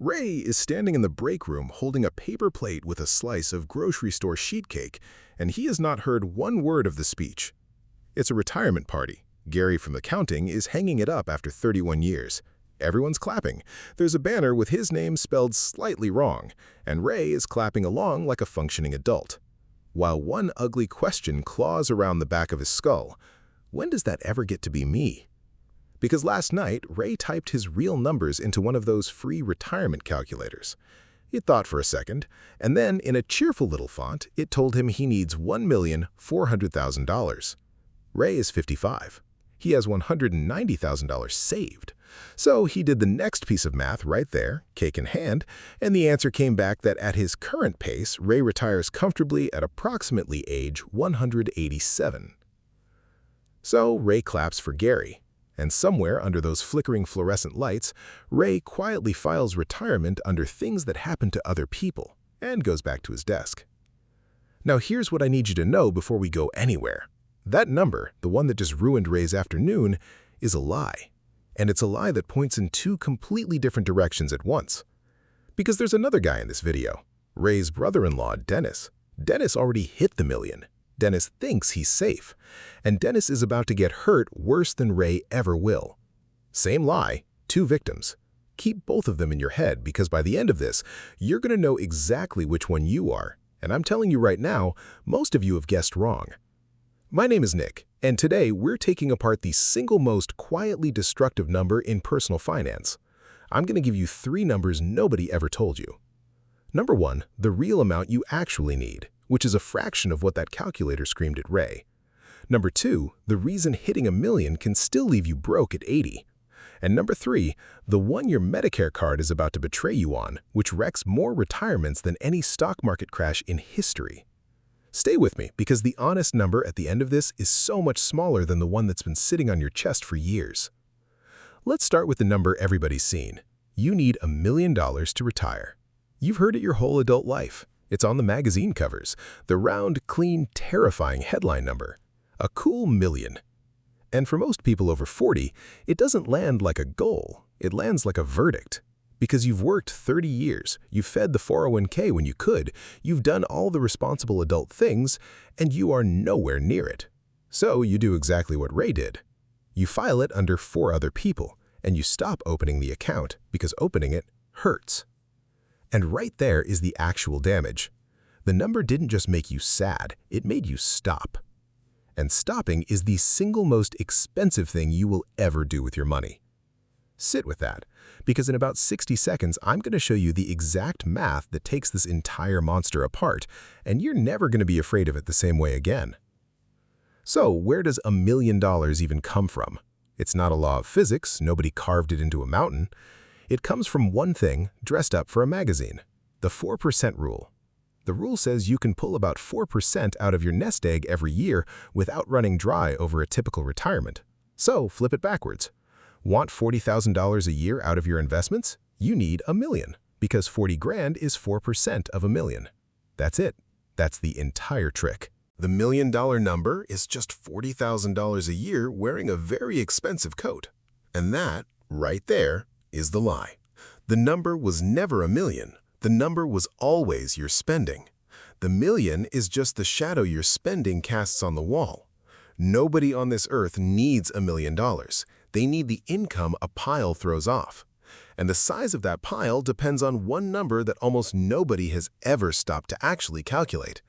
Ray is standing in the break room holding a paper plate with a slice of grocery store sheet cake, and he has not heard one word of the speech. It's a retirement party. Gary from accounting is hanging it up after 31 years. Everyone's clapping. There's a banner with his name spelled slightly wrong, and Ray is clapping along like a functioning adult. While one ugly question claws around the back of his skull, when does that ever get to be me? Because last night, Ray typed his real numbers into one of those free retirement calculators. It thought for a second, and then in a cheerful little font, it told him he needs $1,400,000. Ray is 55. He has $190,000 saved. So he did the next piece of math right there, cake in hand, and the answer came back that at his current pace, Ray retires comfortably at approximately age 187. So Ray claps for Gary. And somewhere under those flickering fluorescent lights, Ray quietly files retirement under things that happen to other people and goes back to his desk. Now here's what I need you to know before we go anywhere. That number, the one that just ruined Ray's afternoon, is a lie. And it's a lie that points in two completely different directions at once. Because there's another guy in this video, Ray's brother-in-law, Dennis. Dennis already hit the million. Dennis thinks he's safe, and Dennis is about to get hurt worse than Ray ever will. Same lie, two victims. Keep both of them in your head because by the end of this, you're going to know exactly which one you are. And I'm telling you right now, most of you have guessed wrong. My name is Nick, and today we're taking apart the single most quietly destructive number in personal finance. I'm going to give you three numbers nobody ever told you. Number one, the real amount you actually need, which is a fraction of what that calculator screamed at Ray. Number two, the reason hitting a million can still leave you broke at 80. And number three, the one your Medicare card is about to betray you on, which wrecks more retirements than any stock market crash in history. Stay with me, because the honest number at the end of this is so much smaller than the one that's been sitting on your chest for years. Let's start with the number everybody's seen. You need $1 million to retire. You've heard it your whole adult life. It's on the magazine covers, the round, clean, terrifying headline number. A cool million. And for most people over 40, it doesn't land like a goal. It lands like a verdict. Because you've worked 30 years, you've fed the 401k when you could, you've done all the responsible adult things, and you are nowhere near it. So you do exactly what Ray did. You file it under 4 other people, and you stop opening the account because opening it hurts. And right there is the actual damage. The number didn't just make you sad, it made you stop. And stopping is the single most expensive thing you will ever do with your money. Sit with that, because in about 60 seconds, I'm going to show you the exact math that takes this entire monster apart, and you're never going to be afraid of it the same way again. So, where does $1 million even come from? It's not a law of physics, nobody carved it into a mountain. It comes from one thing dressed up for a magazine, the 4% rule. The rule says you can pull about 4% out of your nest egg every year without running dry over a typical retirement. So flip it backwards. Want $40,000 a year out of your investments? You need $1 million, because 40 grand is 4% of $1 million. That's it. That's the entire trick. The $1 million number is just $40,000 a year wearing a very expensive coat. And that, right there, is the lie. The number was never $1 million. The number was always your spending. The million is just the shadow your spending casts on the wall. Nobody on this earth needs $1 million. They need the income a pile throws off. And the size of that pile depends on one number that almost nobody has ever stopped to actually calculate.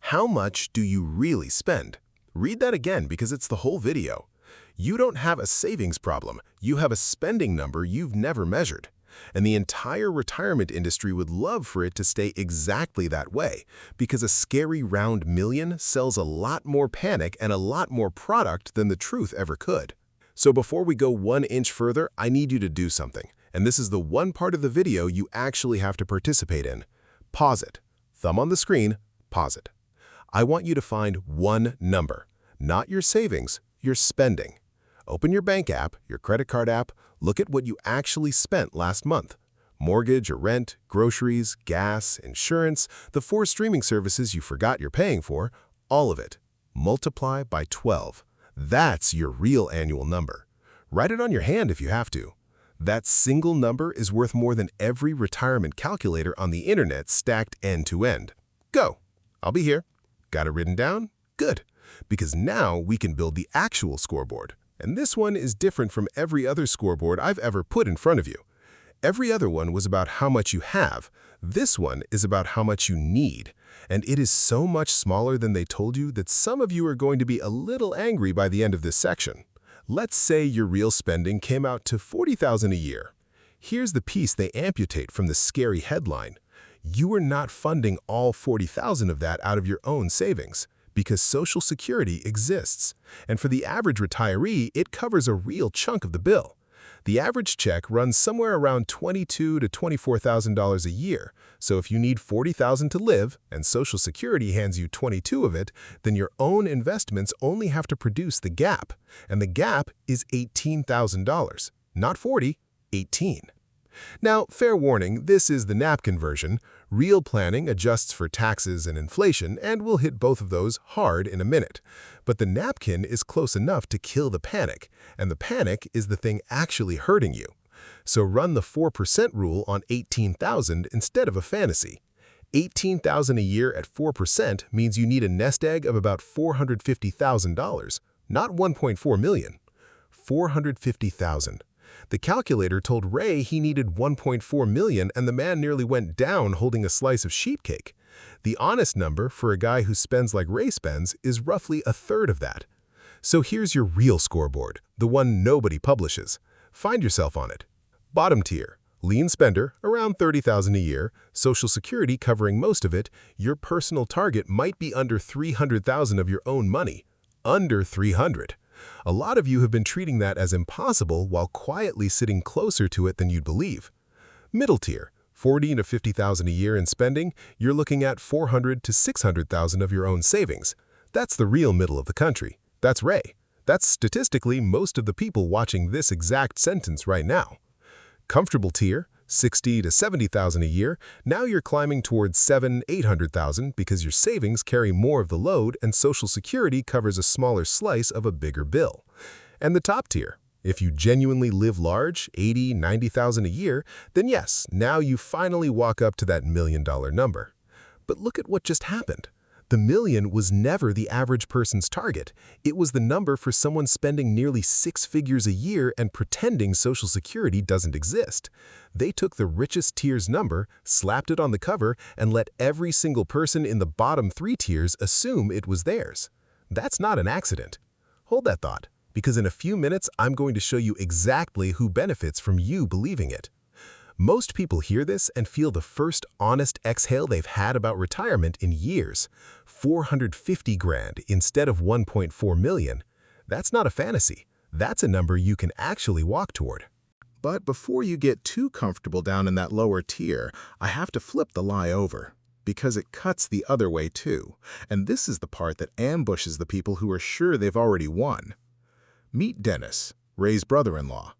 How much do you really spend? Read that again because it's the whole video. You don't have a savings problem. You have a spending number you've never measured. And the entire retirement industry would love for it to stay exactly that way, because a scary round million sells a lot more panic and a lot more product than the truth ever could. So before we go 1 inch further, I need you to do something. And this is the one part of the video you actually have to participate in. Pause it. Thumb on the screen, pause it. I want you to find one number, not your savings, your spending. Open your bank app, your credit card app, look at what you actually spent last month. Mortgage or rent, groceries, gas, insurance, the 4 streaming services you forgot you're paying for, all of it. Multiply by 12. That's your real annual number. Write it on your hand if you have to. That single number is worth more than every retirement calculator on the internet stacked end to end. Go. I'll be here. Got it written down? Good. Because now we can build the actual scoreboard. And this one is different from every other scoreboard I've ever put in front of you. Every other one was about how much you have. This one is about how much you need. And it is so much smaller than they told you that some of you are going to be a little angry by the end of this section. Let's say your real spending came out to $40,000 a year. Here's the piece they amputate from the scary headline. You are not funding all $40,000 of that out of your own savings, because Social Security exists. And for the average retiree, it covers a real chunk of the bill. The average check runs somewhere around $22,000 to $24,000 a year. So if you need $40,000 to live and Social Security hands you $22,000 of it, then your own investments only have to produce the gap. And the gap is $18,000. Not $40,000, $18,000. Now, fair warning, this is the napkin version. Real planning adjusts for taxes and inflation, and we'll hit both of those hard in a minute. But the napkin is close enough to kill the panic, and the panic is the thing actually hurting you. So run the 4% rule on $18,000 instead of a fantasy. $18,000 a year at 4% means you need a nest egg of about $450,000, not $1.4 million. $450,000. The calculator told Ray he needed $1.4 million, and the man nearly went down holding a slice of sheep cake. The honest number for a guy who spends like Ray spends is roughly a third of that. So here's your real scoreboard, the one nobody publishes. Find yourself on it. Bottom tier, lean spender, around $30,000 a year, Social Security covering most of it. Your personal target might be under $300,000 of your own money. Under $300,000. A lot of you have been treating that as impossible while quietly sitting closer to it than you'd believe. Middle tier, $40,000 to $50,000 a year in spending, you're looking at $400,000 to $600,000 of your own savings. That's the real middle of the country. That's Ray. That's statistically most of the people watching this exact sentence right now. Comfortable tier, $60,000 to $70,000 a year, now you're climbing towards $700,000 to $800,000 because your savings carry more of the load and Social Security covers a smaller slice of a bigger bill. And the top tier, if you genuinely live large, $80,000 to $90,000 a year, then yes, now you finally walk up to that million-dollar number. But look at what just happened. The million was never the average person's target. It was the number for someone spending nearly 6 figures a year and pretending Social Security doesn't exist. They took the richest tier's number, slapped it on the cover, and let every single person in the bottom 3 tiers assume it was theirs. That's not an accident. Hold that thought, because in a few minutes I'm going to show you exactly who benefits from you believing it. Most people hear this and feel the first honest exhale they've had about retirement in years. $450,000 instead of $1.4 million. That's not a fantasy. That's a number you can actually walk toward. But before you get too comfortable down in that lower tier, I have to flip the lie over, because it cuts the other way too. And this is the part that ambushes the people who are sure they've already won. Meet Dennis, Ray's brother-in-law.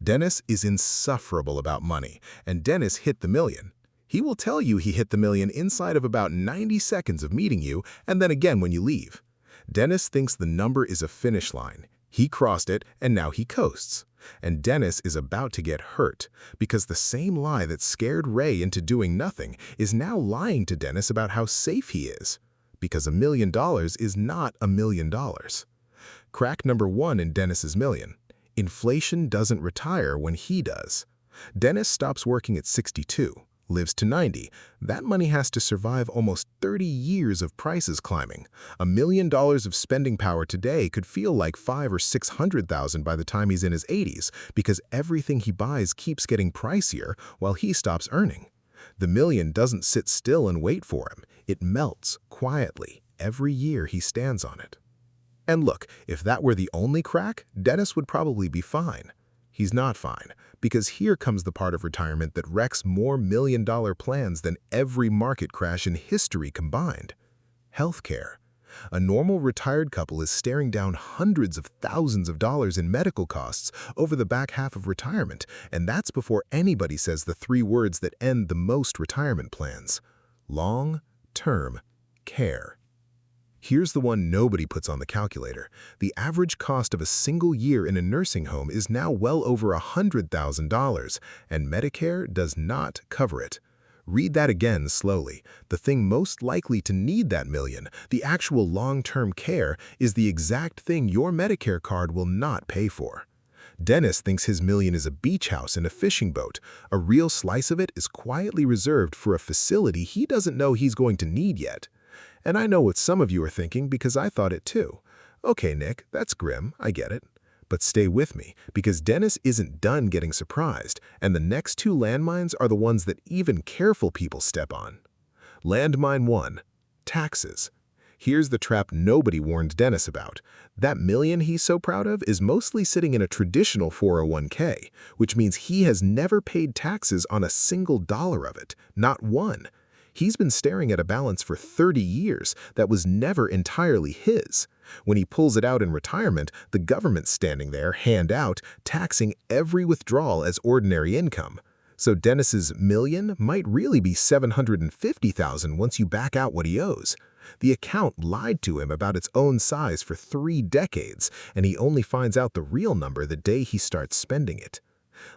Dennis is insufferable about money, and Dennis hit the million. He will tell you he hit the million inside of about 90 seconds of meeting you, and then again when you leave. Dennis thinks the number is a finish line. He crossed it, and now he coasts. And Dennis is about to get hurt, because the same lie that scared Ray into doing nothing is now lying to Dennis about how safe he is. Because $1 million is not $1 million. Crack number 1 in Dennis's million. Inflation doesn't retire when he does. Dennis stops working at 62, lives to 90. That money has to survive almost 30 years of prices climbing. $1 million of spending power today could feel like $500,000 or $600,000 by the time he's in his 80s, because everything he buys keeps getting pricier while he stops earning. The million doesn't sit still and wait for him. It melts quietly every year he stands on it. And look, if that were the only crack, Dennis would probably be fine. He's not fine, because here comes the part of retirement that wrecks more million-dollar plans than every market crash in history combined. Healthcare. A normal retired couple is staring down hundreds of thousands of dollars in medical costs over the back half of retirement, and that's before anybody says the 3 words that end the most retirement plans: long-term care. Here's the one nobody puts on the calculator. The average cost of a single year in a nursing home is now well over $100,000, and Medicare does not cover it. Read that again slowly. The thing most likely to need that million, the actual long-term care, is the exact thing your Medicare card will not pay for. Dennis thinks his million is a beach house and a fishing boat. A real slice of it is quietly reserved for a facility he doesn't know he's going to need yet. And I know what some of you are thinking because I thought it too. Okay, Nick, that's grim, I get it. But stay with me, because Dennis isn't done getting surprised, and the next two landmines are the ones that even careful people step on. Landmine 1. Taxes. Here's the trap nobody warned Dennis about. That million he's so proud of is mostly sitting in a traditional 401k, which means he has never paid taxes on a single dollar of it, not one. He's been staring at a balance for 30 years that was never entirely his. When he pulls it out in retirement, the government's standing there, hand out, taxing every withdrawal as ordinary income. So Dennis's million might really be $750,000 once you back out what he owes. The account lied to him about its own size for 3 decades, and he only finds out the real number the day he starts spending it.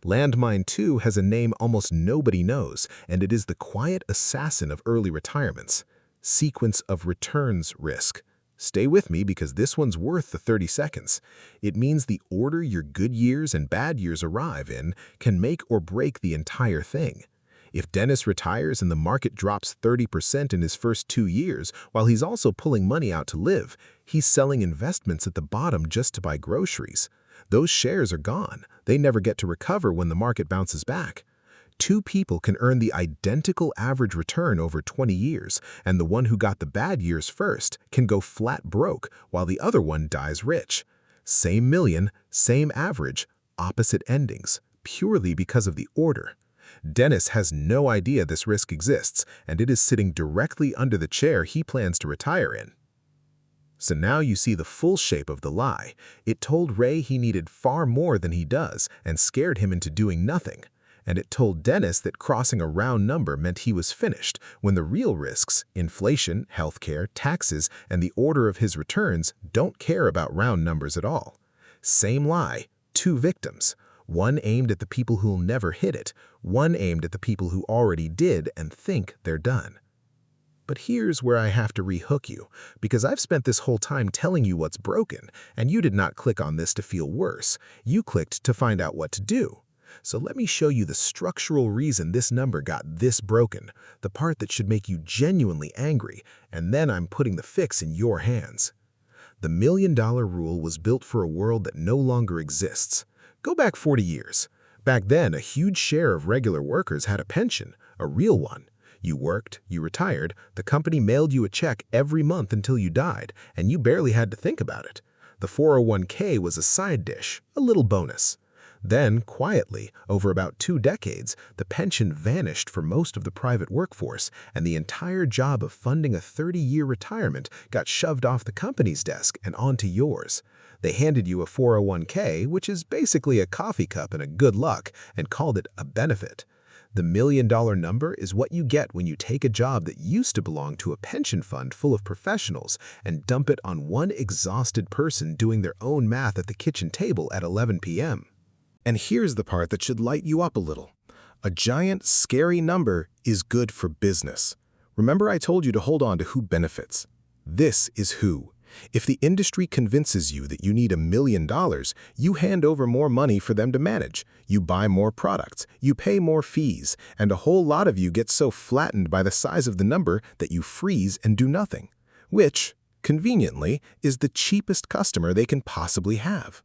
Landmine 2 has a name almost nobody knows, and it is the quiet assassin of early retirements. Sequence of returns risk. Stay with me because this one's worth the 30 seconds. It means the order your good years and bad years arrive in can make or break the entire thing. If Dennis retires and the market drops 30% in his first 2 years, while he's also pulling money out to live, he's selling investments at the bottom just to buy groceries. Those shares are gone. They never get to recover when the market bounces back. 2 people can earn the identical average return over 20 years, and the one who got the bad years first can go flat broke while the other one dies rich. Same million, same average, opposite endings, purely because of the order. Dennis has no idea this risk exists, and it is sitting directly under the chair he plans to retire in. So now you see the full shape of the lie. It told Ray he needed far more than he does and scared him into doing nothing. And it told Dennis that crossing a round number meant he was finished, when the real risks, inflation, healthcare, taxes, and the order of his returns don't care about round numbers at all. Same lie, 2 victims. One aimed at the people who'll never hit it, one aimed at the people who already did and think they're done. But here's where I have to rehook you, because I've spent this whole time telling you what's broken, and you did not click on this to feel worse. You clicked to find out what to do. So let me show you the structural reason this number got this broken, the part that should make you genuinely angry, and then I'm putting the fix in your hands. The $1 million rule was built for a world that no longer exists. Go back 40 years. Back then, a huge share of regular workers had a pension, a real one. You worked, you retired, the company mailed you a check every month until you died, and you barely had to think about it. The 401k was a side dish, a little bonus. Then, quietly, over about 2 decades, the pension vanished for most of the private workforce, and the entire job of funding a 30-year retirement got shoved off the company's desk and onto yours. They handed you a 401k, which is basically a coffee cup and a good luck, and called it a benefit. The $1 million number is what you get when you take a job that used to belong to a pension fund full of professionals and dump it on one exhausted person doing their own math at the kitchen table at 11 p.m. And here's the part that should light you up a little. A giant, scary number is good for business. Remember I told you to hold on to who benefits. This is who. If the industry convinces you that you need $1 million, you hand over more money for them to manage. You buy more products, you pay more fees, and a whole lot of you get so flattened by the size of the number that you freeze and do nothing, which, conveniently, is the cheapest customer they can possibly have.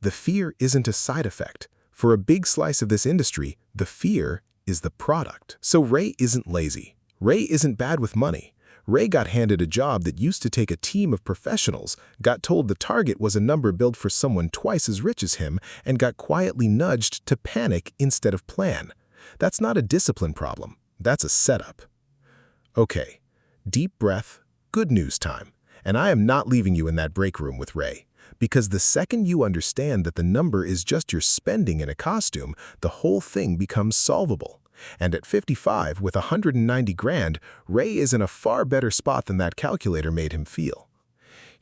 The fear isn't a side effect. For a big slice of this industry, the fear is the product. So Ray isn't lazy. Ray isn't bad with money. Ray got handed a job that used to take a team of professionals, got told the target was a number built for someone twice as rich as him, and got quietly nudged to panic instead of plan. That's not a discipline problem. That's a setup. Okay, deep breath, good news time. And I am not leaving you in that break room with Ray. Because the second you understand that the number is just your spending in a costume, the whole thing becomes solvable. And at 55, with 190 grand, Ray is in a far better spot than that calculator made him feel.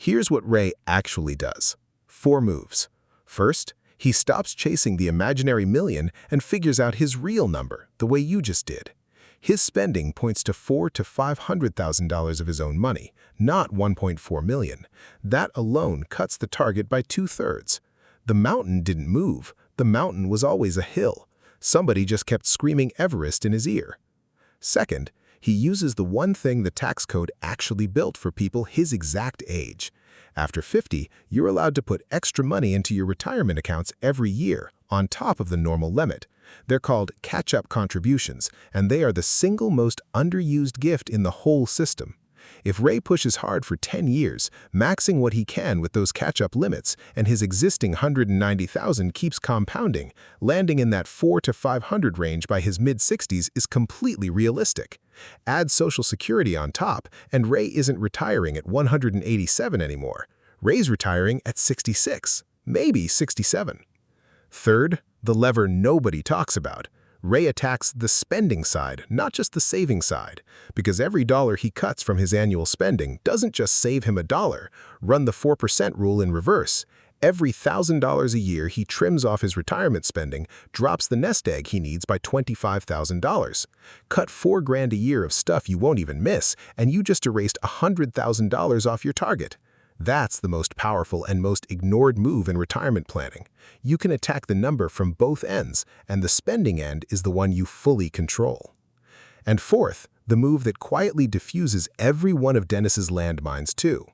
Here's what Ray actually does. 4 moves. First, he stops chasing the imaginary million and figures out his real number, the way you just did. His spending points to $400,000 to $500,000 of his own money, not $1.4 million. That alone cuts the target by 2/3. The mountain didn't move. The mountain was always a hill. Somebody just kept screaming Everest in his ear. Second, he uses the one thing the tax code actually built for people his exact age. After 50, you're allowed to put extra money into your retirement accounts every year, on top of the normal limit. They're called catch-up contributions, and they are the single most underused gift in the whole system. If Ray pushes hard for 10 years, maxing what he can with those catch-up limits, and his existing $190,000 keeps compounding, landing in that 400 to 500 range by his mid-60s is completely realistic. Add Social Security on top, and Ray isn't retiring at 187 anymore. Ray's retiring at 66, maybe 67. Third, the lever nobody talks about. Ray attacks the spending side, not just the saving side, because every dollar he cuts from his annual spending doesn't just save him a dollar. Run the 4% rule in reverse. Every $1,000 a year he trims off his retirement spending drops the nest egg he needs by $25,000. Cut $4,000 a year of stuff you won't even miss, and you just erased $100,000 off your target. That's the most powerful and most ignored move in retirement planning. You can attack the number from both ends, and the spending end is the one you fully control. And fourth, the move that quietly diffuses every one of Dennis's landmines too.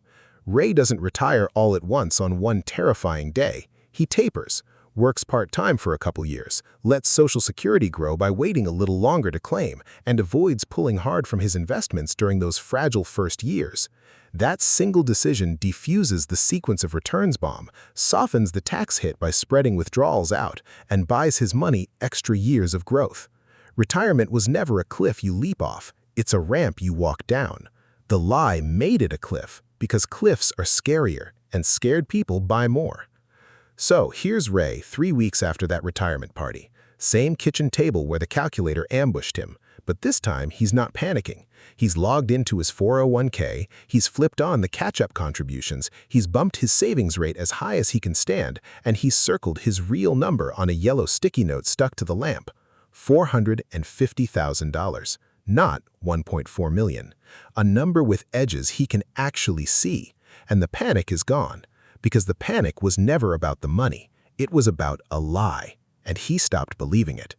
Ray doesn't retire all at once on one terrifying day. He tapers, works part-time for a couple years, lets Social Security grow by waiting a little longer to claim, and avoids pulling hard from his investments during those fragile first years. That single decision defuses the sequence of returns bomb, softens the tax hit by spreading withdrawals out, and buys his money extra years of growth. Retirement was never a cliff you leap off, it's a ramp you walk down. The lie made it a cliff, because cliffs are scarier, and scared people buy more. So here's Ray 3 weeks after that retirement party. Same kitchen table where the calculator ambushed him, but this time he's not panicking. He's logged into his 401k, he's flipped on the catch-up contributions, he's bumped his savings rate as high as he can stand, and he's circled his real number on a yellow sticky note stuck to the lamp. $450,000, not $1.4 million. A number with edges he can actually see, and the panic is gone. Because the panic was never about the money, it was about a lie, and he stopped believing it.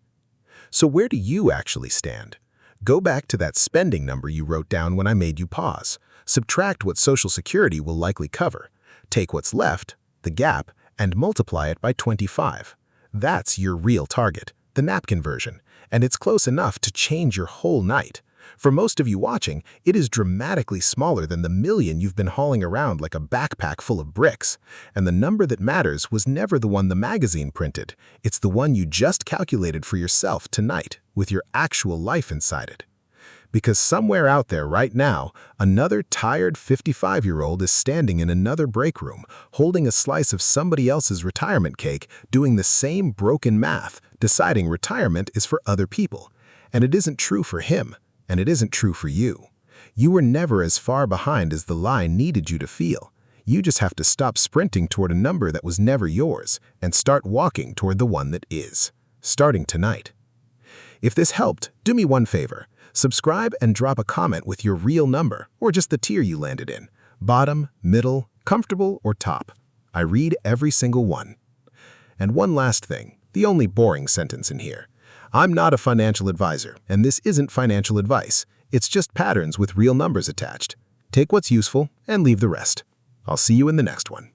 So where do you actually stand? Go back to that spending number you wrote down when I made you pause. Subtract what Social Security will likely cover. Take what's left, the gap, and multiply it by 25. That's your real target, the napkin version, and it's close enough to change your whole night. For most of you watching, it is dramatically smaller than the million you've been hauling around like a backpack full of bricks. And the number that matters was never the one the magazine printed. It's the one you just calculated for yourself tonight, with your actual life inside it. Because somewhere out there right now, another tired 55-year-old is standing in another break room, holding a slice of somebody else's retirement cake, doing the same broken math, deciding retirement is for other people. And it isn't true for him. And it isn't true for you. You were never as far behind as the lie needed you to feel. You just have to stop sprinting toward a number that was never yours and start walking toward the one that is, starting tonight. If this helped, do me one favor. Subscribe and drop a comment with your real number or just the tier you landed in. Bottom, middle, comfortable, or top. I read every single one. And one last thing, the only boring sentence in here. I'm not a financial advisor, and this isn't financial advice. It's just patterns with real numbers attached. Take what's useful and leave the rest. I'll see you in the next one.